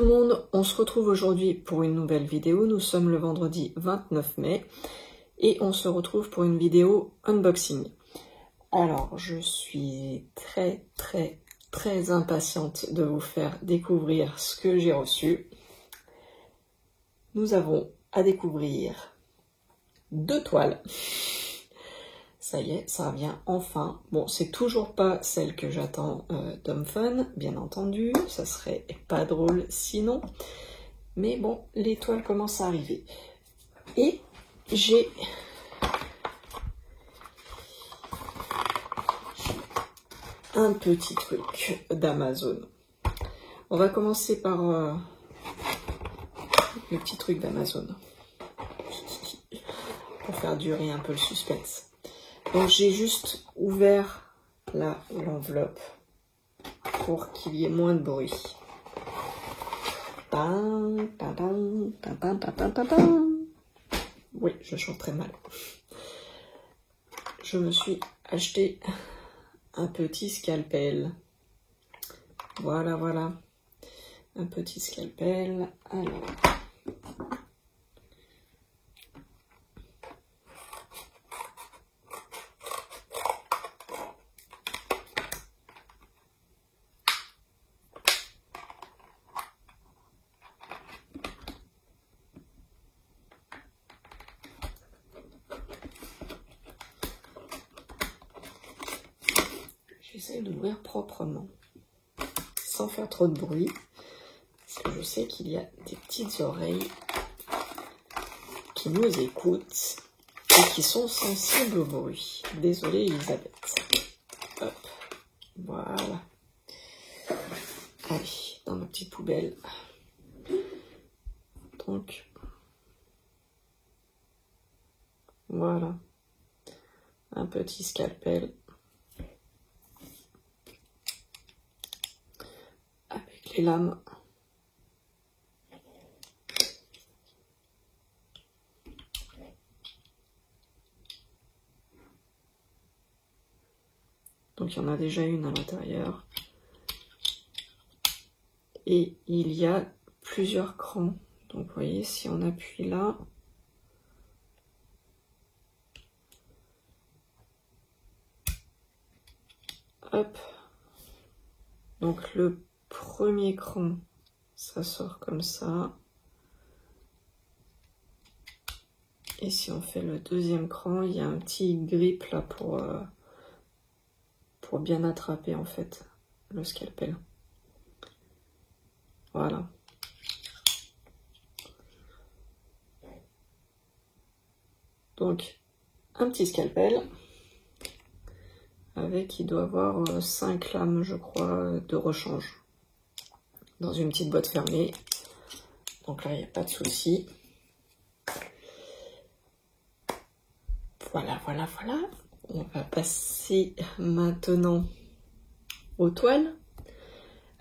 le monde, on se retrouve aujourd'hui pour une nouvelle vidéo. Nous sommes le vendredi 29 mai et on se retrouve pour une vidéo unboxing. Alors, je suis très impatiente de vous faire découvrir ce que j'ai reçu. Nous avons à découvrir 2 toiles. Ça y est, ça revient enfin. Bon, c'est toujours pas celle que j'attends d'Home-Fun, bien entendu. Ça serait pas drôle sinon. Mais bon, les toiles commencent à arriver. Et j'ai un petit truc d'Amazon. On va commencer par le petit truc d'Amazon. Pour faire durer un peu le suspense. Donc j'ai juste ouvert l'enveloppe pour qu'il y ait moins de bruit. Oui, je chante très mal. Je me suis acheté un petit scalpel. Voilà. Un petit scalpel. Alors... J'essaie d'ouvrir proprement, sans faire trop de bruit, parce que je sais qu'il y a des petites oreilles qui nous écoutent et qui sont sensibles au bruit. Désolée Elisabeth. Hop, voilà. Allez, dans ma petite poubelle. Donc, voilà. Un petit scalpel. Avec les lames. Donc il y en a déjà une à l'intérieur. Et il y a plusieurs crans. Donc vous voyez, si on appuie là, hop. Donc le premier cran, ça sort comme ça. Et si on fait le deuxième cran, il y a un petit grip là pour bien attraper en fait le scalpel. Voilà. Donc un petit scalpel avec, il doit avoir 5 lames je crois de rechange dans une petite boîte fermée. Donc là il n'y a pas de souci. Voilà. On va passer maintenant aux toiles.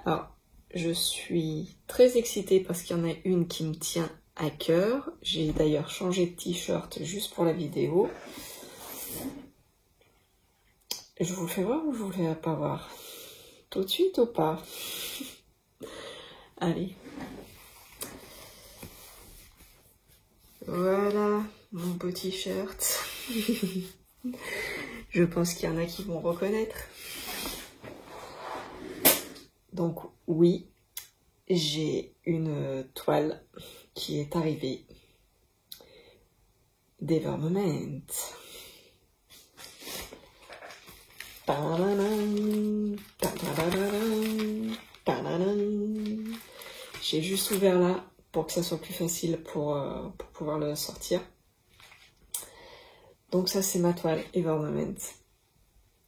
Alors, je suis très excitée parce qu'il y en a une qui me tient à cœur. J'ai d'ailleurs changé de t-shirt juste pour la vidéo. Je vous le fais voir ou je vous le fais pas voir? Tout de suite ou pas? Allez. Voilà mon beau t-shirt. Je pense qu'il y en a qui vont reconnaître. Donc oui, j'ai une toile qui est arrivée d'Evermoment. J'ai juste ouvert là pour que ça soit plus facile pour pouvoir le sortir. Donc ça c'est ma toile Evermoment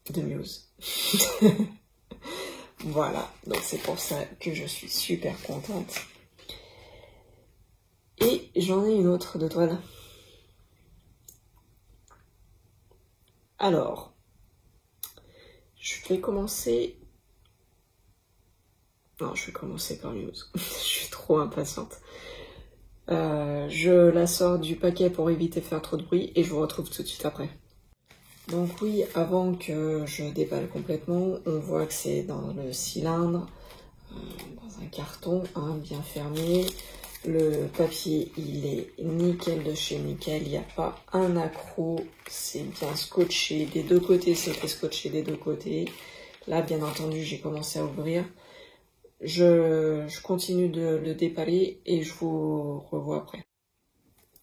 de Muse. Voilà, donc c'est pour ça que je suis super contente. Et j'en ai une autre de toile. Alors, je vais commencer... Non, je vais commencer par Muse. Je suis trop impatiente. Je la sors du paquet pour éviter de faire trop de bruit et je vous retrouve tout de suite après. Donc oui, avant que je déballe complètement, on voit que c'est dans le cylindre. dans un carton, hein, bien fermé. Le papier, il est nickel de chez nickel, il n'y a pas un accroc, c'est bien scotché des deux côtés, c'était scotché des deux côtés. Là, bien entendu, j'ai commencé à ouvrir. Je continue de le déballer et je vous revois après.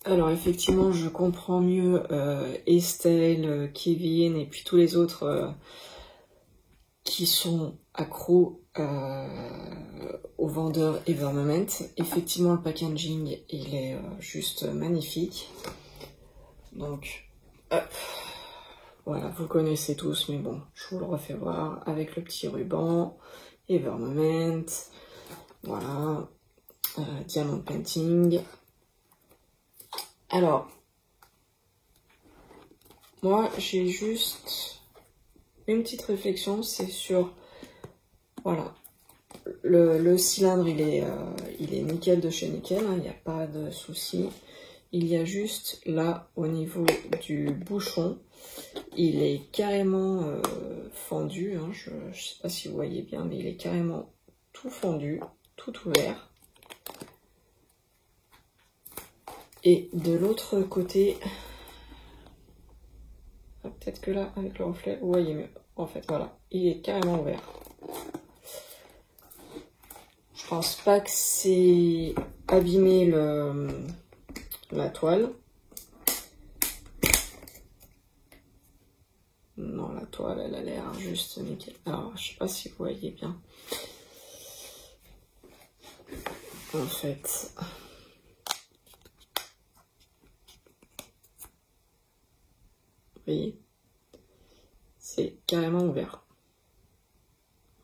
Alors effectivement, je comprends mieux Estelle, Kevin et puis tous les autres qui sont accros au vendeur Evermoment. Effectivement, le packaging, il est juste magnifique. Donc, hop, voilà, vous le connaissez tous, mais bon, je vous le refais voir avec le petit ruban, Evermoment, voilà, Diamond Painting. Alors, moi, j'ai juste une petite réflexion, c'est sur, voilà, le cylindre, il est nickel de chez nickel, hein, il n'y a pas de souci. Il y a juste là, au niveau du bouchon, il est carrément fendu, hein, je ne sais pas si vous voyez bien, mais il est carrément tout fendu, tout ouvert. Et de l'autre côté, peut-être que là, avec le reflet, vous voyez mieux. En fait, voilà, il est carrément ouvert. Je pense pas que c'est abîmé la toile. Non, la toile, elle a l'air juste nickel. Alors, je sais pas si vous voyez bien. En fait, vous voyez, c'est carrément ouvert.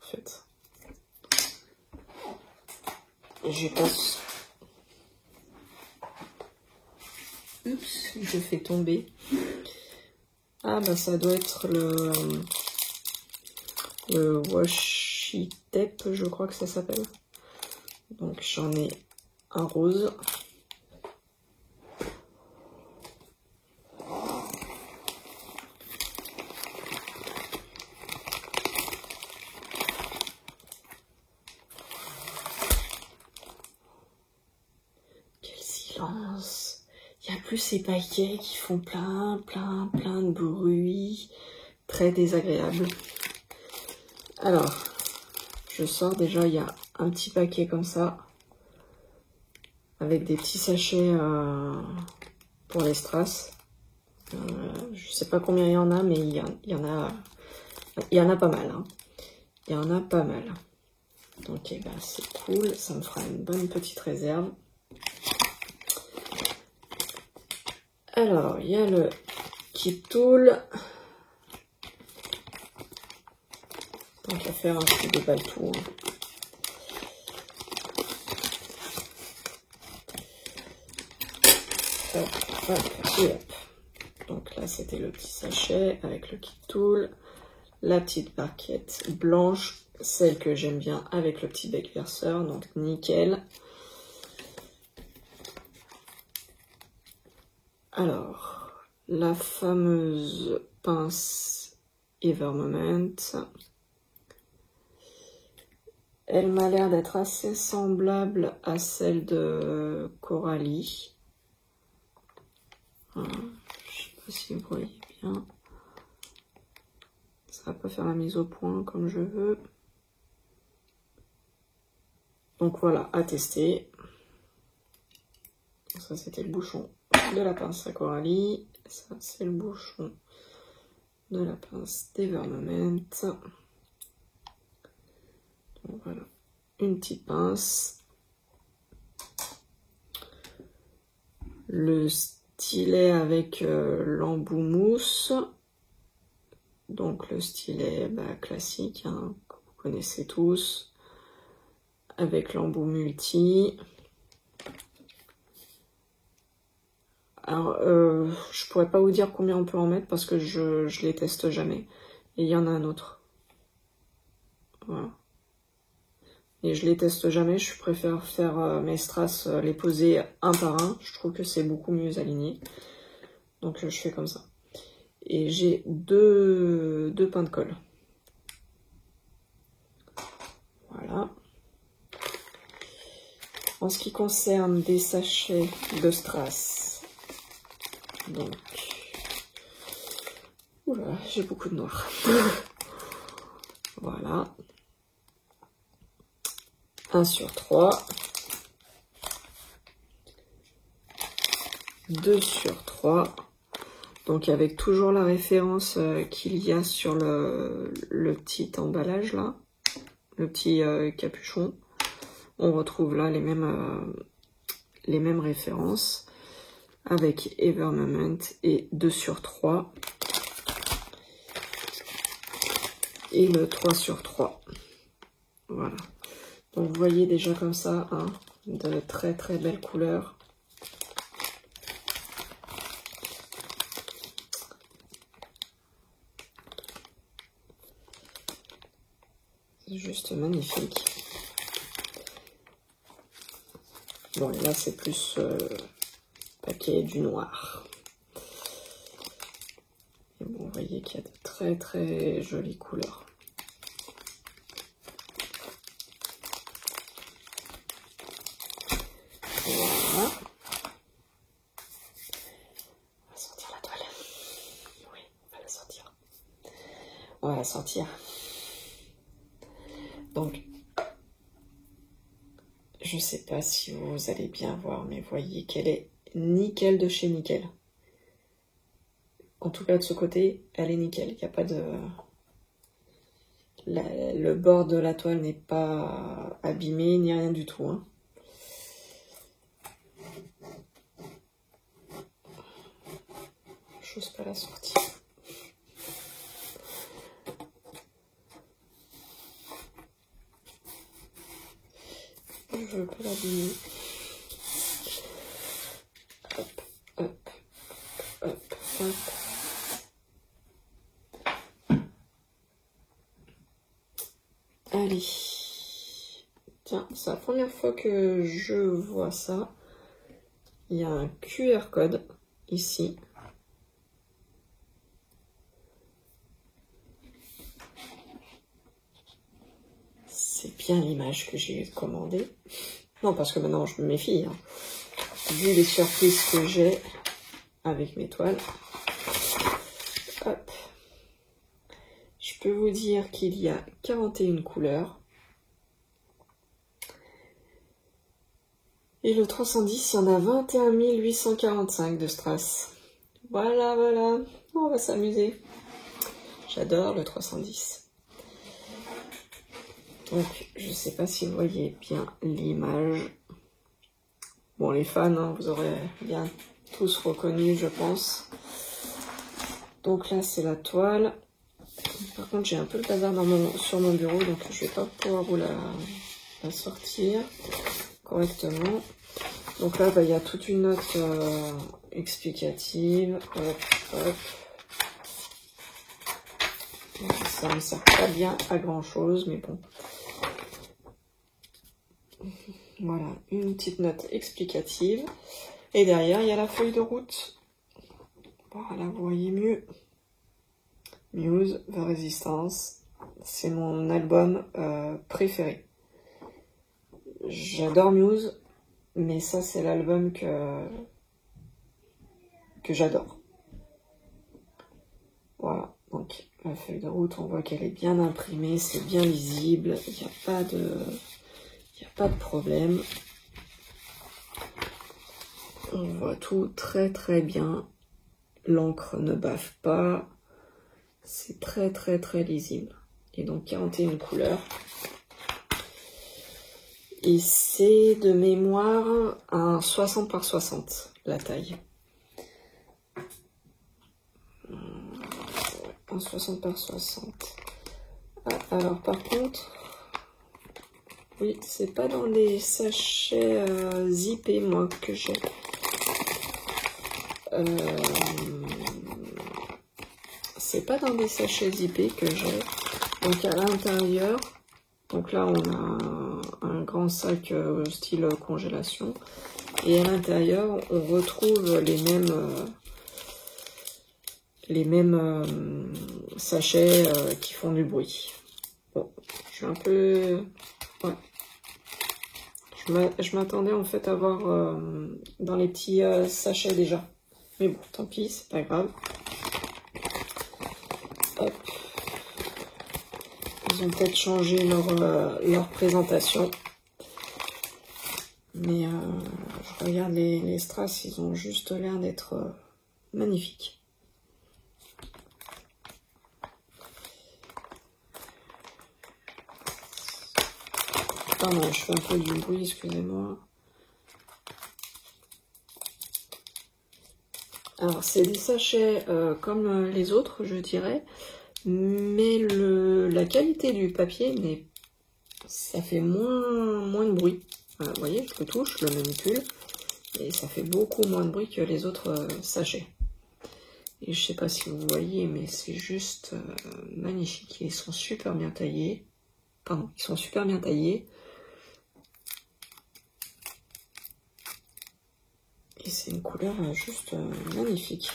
En fait, je passe. Oups, je fais tomber. Ah bah ça doit être le washi tape, je crois que ça s'appelle. Donc j'en ai un rose. Quel silence! Il n'y a plus ces paquets qui font plein de bruit, très désagréable. Alors, je sors déjà, il y a un petit paquet comme ça, avec des petits sachets pour les strass. Je sais pas combien il y en a, mais il y en a pas mal. Hein. Il y en a pas mal. Donc eh ben, c'est cool, ça me fera une bonne petite réserve. Alors, il y a le Keep Tool. Tant qu'à faire, je déballe tout. Hein. Hop, hop, et hop. Donc là, c'était le petit sachet avec le Keep Tool. La petite barquette blanche, celle que j'aime bien avec le petit bec verseur, donc nickel. Alors, la fameuse pince Evermoment. Elle m'a l'air d'être assez semblable à celle de Coralie. Voilà. Je sais pas si vous voyez bien. Ça va pas faire la mise au point comme je veux. Donc voilà, à tester. Ça, c'était le bouchon de la pince à Coralie. Ça, c'est le bouchon de la pince d'Evermoment. Donc voilà, une petite pince. Le stylet avec l'embout mousse. Donc le stylet classique, hein, que vous connaissez tous. Avec l'embout multi. Alors, je pourrais pas vous dire combien on peut en mettre parce que je les teste jamais. Et il y en a un autre. Voilà. Et je les teste jamais, je préfère faire mes strass, les poser un par un. Je trouve que c'est beaucoup mieux aligné. Donc je fais comme ça. Et j'ai deux pains de colle. Voilà. En ce qui concerne des sachets de strass, donc, oula, j'ai beaucoup de noir. Voilà. 1 sur 3. 2 sur 3. Donc avec toujours la référence qu'il y a sur le petit emballage là, le petit capuchon. On retrouve là les mêmes références avec Ever Moment et 2 sur 3 et le 3 sur 3. Voilà. Donc vous voyez déjà comme ça, hein, de très très belles couleurs. C'est juste magnifique. Bon, et là c'est plus paquet du noir. Et bon, vous voyez qu'il y a de très très jolies couleurs. Voilà. On va sortir la toile. Oui, on va la sortir. On va la sortir. Donc, je sais pas si vous allez bien voir, mais voyez qu'elle est nickel de chez nickel. En tout cas, de ce côté, elle est nickel. Il n'y a pas de... le bord de la toile n'est pas abîmé, ni rien du tout. Hein. J'ose pas la sortir. Je veux pas l'abîmer. Hop, hop, hop, hop. Allez. Tiens, c'est la première fois que je vois ça. Il y a un QR code ici. C'est bien l'image que j'ai commandée. Non, parce que maintenant je me méfie. Hein. Vu les surprises que j'ai avec mes toiles. Hop. Je peux vous dire qu'il y a 41 couleurs. Et le 310, il y en a 21 845 de strass. Voilà, voilà. On va s'amuser. J'adore le 310. Donc, je ne sais pas si vous voyez bien l'image. Bon, les fans, hein, vous aurez bien tous reconnu, je pense. Donc là, c'est la toile. Par contre, j'ai un peu le bazar sur mon bureau, donc je ne vais pas pouvoir vous la sortir correctement. Donc là, bah, il y a toute une note explicative. Hop, hop. Ça ne me sert pas bien à grand chose, mais bon. Voilà, une petite note explicative. Et derrière, il y a la feuille de route. Voilà, vous voyez mieux. Muse, The Resistance. C'est mon album préféré. J'adore Muse, mais ça, c'est l'album que j'adore. Voilà, donc la feuille de route, on voit qu'elle est bien imprimée, c'est bien lisible, il n'y a pas de... Il n'y a pas de problème. On voit tout très très bien. L'encre ne bave pas. C'est très très très lisible. Et donc 41 couleurs. Et c'est de mémoire un 60 par 60 la taille. Un 60 par 60. Ah, alors par contre... Oui, c'est pas dans les sachets zippés, moi, que j'ai. C'est pas dans des sachets zippés que j'ai. Donc à l'intérieur, donc là on a un grand sac style congélation. Et à l'intérieur, on retrouve les mêmes sachets qui font du bruit. Bon, je suis un peu... Ouais. Je m'attendais en fait à voir dans les petits sachets déjà. Mais bon, tant pis, c'est pas grave. Hop. Ils ont peut-être changé leur présentation. Mais je regarde les strass, ils ont juste l'air d'être magnifiques. Pardon, je fais un peu du bruit, excusez-moi. Alors, c'est des sachets comme les autres, je dirais. Mais la qualité du papier, ça fait moins de bruit. Voilà, vous voyez, je le touche, je le manipule. Et ça fait beaucoup moins de bruit que les autres sachets. Et je sais pas si vous voyez, mais c'est juste magnifique. Ils sont super bien taillés. Pardon, ils sont super bien taillés. Et c'est une couleur juste magnifique.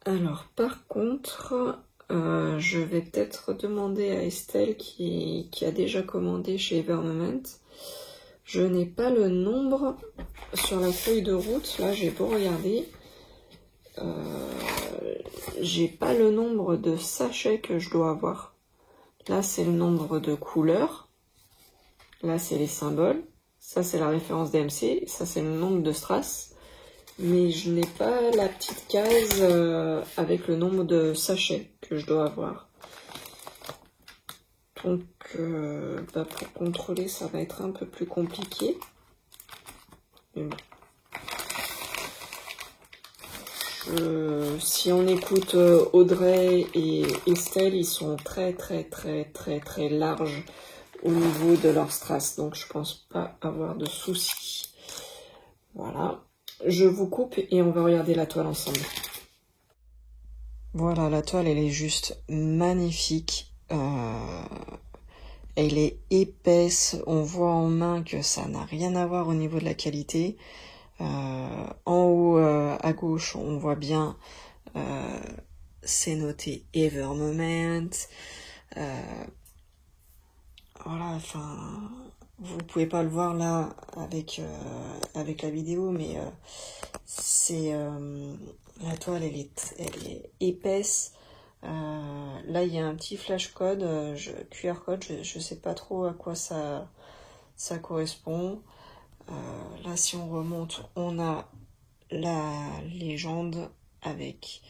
Alors, par contre, je vais peut-être demander à Estelle qui a déjà commandé chez Evermoment. Je n'ai pas le nombre sur la feuille de route. Là, j'ai beau regarder. J'ai pas le nombre de sachets que je dois avoir. Là, c'est le nombre de couleurs. Là, c'est les symboles. Ça, c'est la référence DMC. Ça, c'est le nombre de strass. Mais je n'ai pas la petite case avec le nombre de sachets que je dois avoir. Donc, pour contrôler, ça va être un peu plus compliqué. Mais bon. Si on écoute Audrey et Estelle, ils sont très larges au niveau de leur strass. Donc, je pense pas avoir de soucis. Voilà. Je vous coupe et on va regarder la toile ensemble. Voilà, la toile, elle est juste magnifique. Elle est épaisse. On voit en main que ça n'a rien à voir au niveau de la qualité. En haut à gauche, on voit bien, c'est noté Evermoment. Voilà, enfin... Vous pouvez pas le voir là avec la vidéo, mais c'est la toile, elle est épaisse. Là, il y a un petit flash code, QR code. Je sais pas trop à quoi ça correspond. Là, si on remonte, on a la légende avec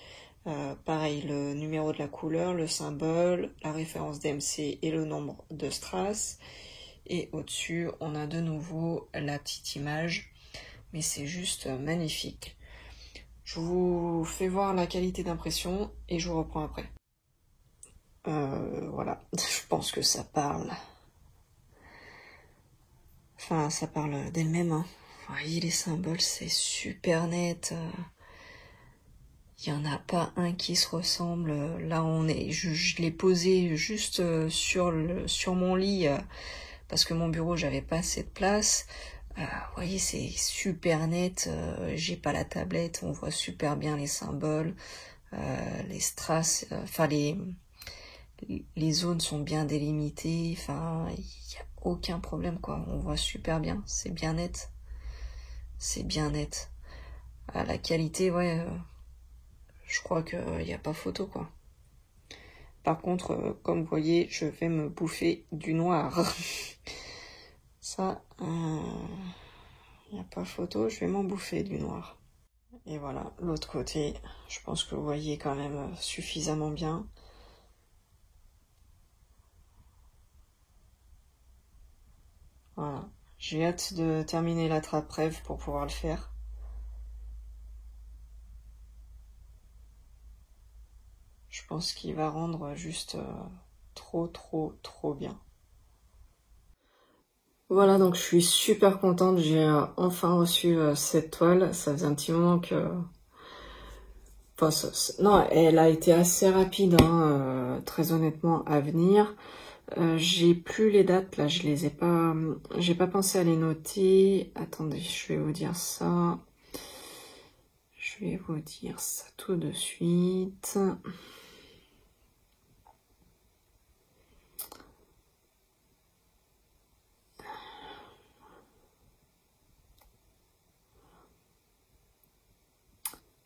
pareil le numéro de la couleur, le symbole, la référence DMC et le nombre de strass. Et au-dessus, on a de nouveau la petite image, mais c'est juste magnifique. Je vous fais voir la qualité d'impression et je vous reprends après. Voilà, je pense que ça parle. Enfin, ça parle d'elle-même. Hein. Vous voyez, les symboles, c'est super net. Il n'y en a pas un qui se ressemble. Là, je l'ai posé juste sur mon lit. Parce que mon bureau, j'avais pas assez de place. Vous voyez, c'est super net. J'ai pas la tablette. On voit super bien les symboles, les strass. Enfin, les zones sont bien délimitées. Enfin, il n'y a aucun problème, quoi. On voit super bien. C'est bien net. C'est bien net. La qualité, ouais, je crois qu'il n'y a pas photo, quoi. Par contre, comme vous voyez, je vais me bouffer du noir. Ça, il n'y a pas photo, je vais m'en bouffer du noir. Et voilà, l'autre côté, je pense que vous voyez quand même suffisamment bien. Voilà, j'ai hâte de terminer la trappe-rêve pour pouvoir le faire. Je pense qu'il va rendre juste trop bien. Voilà, donc je suis super contente, j'ai enfin reçu cette toile. Ça faisait un petit moment que... Enfin, non, elle a été assez rapide, hein, très honnêtement, à venir. J'ai plus les dates, là, je les ai pas... J'ai pas pensé à les noter. Attendez, je vais vous dire ça. Je Je vais vous dire ça tout de suite.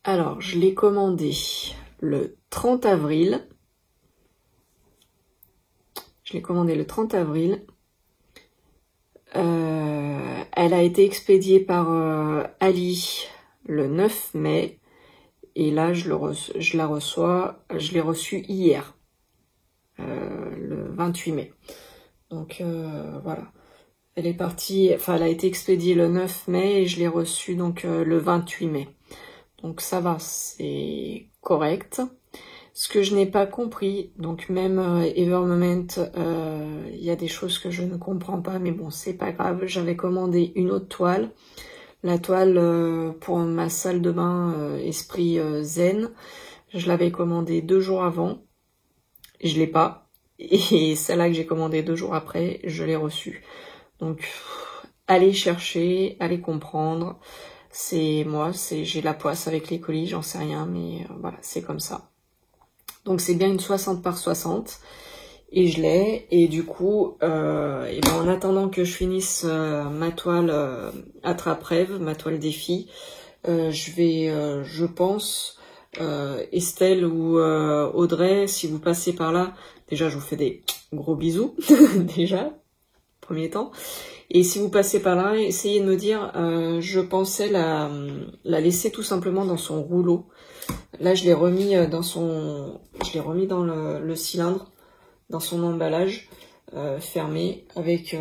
Alors, je l'ai commandé le 30 avril. Je l'ai commandé le 30 avril. Elle a été expédiée par Ali le 9 mai. Et là, je l'ai reçue hier, le 28 mai. Donc, voilà. Elle est partie, enfin, elle a été expédiée le 9 mai et je l'ai reçue donc le 28 mai. Donc ça va, c'est correct. Ce que je n'ai pas compris, donc même Evermoment, il y a des choses que je ne comprends pas, mais bon, c'est pas grave. J'avais commandé une autre toile, la toile pour ma salle de bain Esprit Zen. Je l'avais commandée 2 jours avant, je l'ai pas. Et celle-là que j'ai commandée 2 jours après, je l'ai reçue. Donc, allez chercher, allez comprendre. C'est moi, j'ai la poisse avec les colis, j'en sais rien, mais voilà, c'est comme ça. Donc c'est bien une 60 par 60 et je l'ai. Et du coup, et ben, en attendant que je finisse ma toile attrape-rêve, ma toile défi, je vais, je pense, Estelle ou Audrey, si vous passez par là, déjà je vous fais des gros bisous, déjà, premier temps. Et si vous passez par là, essayez de me dire, je pensais la laisser tout simplement dans son rouleau. Là, je l'ai remis dans le cylindre, dans son emballage fermé, avec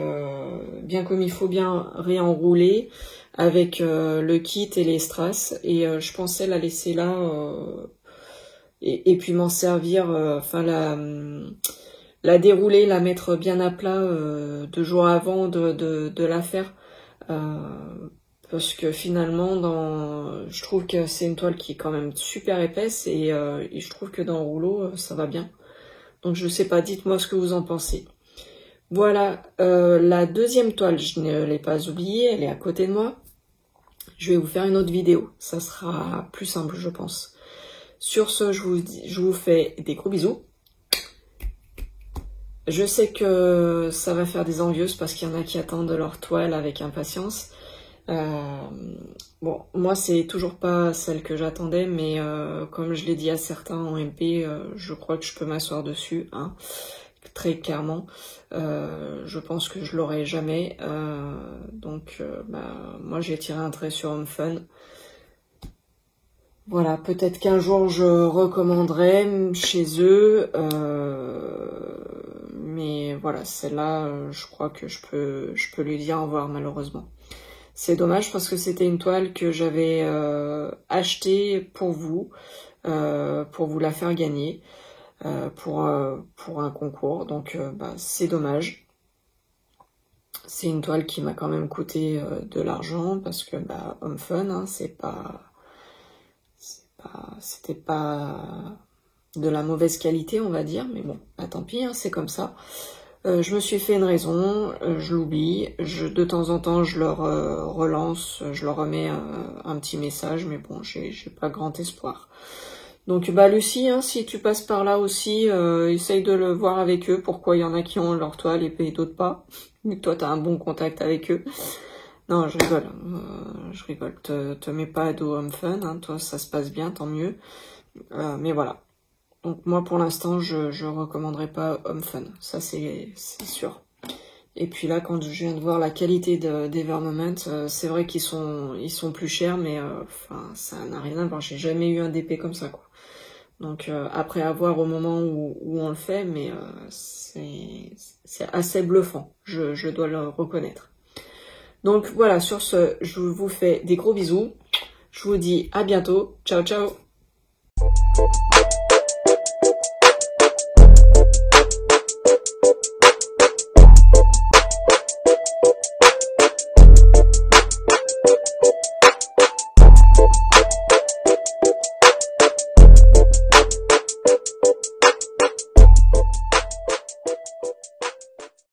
bien comme il faut, bien réenroulé, avec le kit et les strass. Et je pensais la laisser là et puis m'en servir, enfin la dérouler, la mettre bien à plat 2 jours avant de la faire. Parce que finalement, je trouve que c'est une toile qui est quand même super épaisse et je trouve que dans le rouleau, ça va bien. Donc je sais pas, dites-moi ce que vous en pensez. Voilà, la deuxième toile, je ne l'ai pas oubliée, elle est à côté de moi. Je vais vous faire une autre vidéo, ça sera plus simple je pense. Sur ce, je vous fais des gros bisous. Je sais que ça va faire des envieuses parce qu'il y en a qui attendent leur toile avec impatience. Bon, moi c'est toujours pas celle que j'attendais, mais comme je l'ai dit à certains en MP, je crois que je peux m'asseoir dessus, hein, très clairement. Je pense que je l'aurai jamais. Donc, moi j'ai tiré un trait sur Home Fun. Voilà, peut-être qu'un jour je recommanderai chez eux. Mais voilà, celle-là, je crois que je peux lui dire au revoir malheureusement. C'est dommage parce que c'était une toile que j'avais achetée pour vous la faire gagner pour un concours. Donc c'est dommage. C'est une toile qui m'a quand même coûté de l'argent parce que Home Fun, hein, c'était pas de la mauvaise qualité, on va dire, mais bon, tant pis, hein, c'est comme ça. Je me suis fait une raison, je l'oublie, de temps en temps je leur relance, je leur remets un petit message, mais bon, j'ai pas grand espoir. Donc Lucie, hein, si tu passes par là aussi, essaye de le voir avec eux, pourquoi il y en a qui ont leur toile et d'autres pas, mais toi t'as un bon contact avec eux. Non, je rigole, te mets pas à dos Home Fun, hein, toi ça se passe bien, tant mieux, mais voilà. Donc moi pour l'instant je recommanderais pas Home Fun, ça c'est sûr. Et puis là quand je viens de voir la qualité d'Evermoment, c'est vrai qu'ils sont plus chers, mais enfin ça n'a rien à voir, j'ai jamais eu un DP comme ça quoi. Donc après à voir au moment où on le fait, mais c'est assez bluffant, je dois le reconnaître. Donc voilà, sur ce, je vous fais des gros bisous, je vous dis à bientôt, ciao ciao.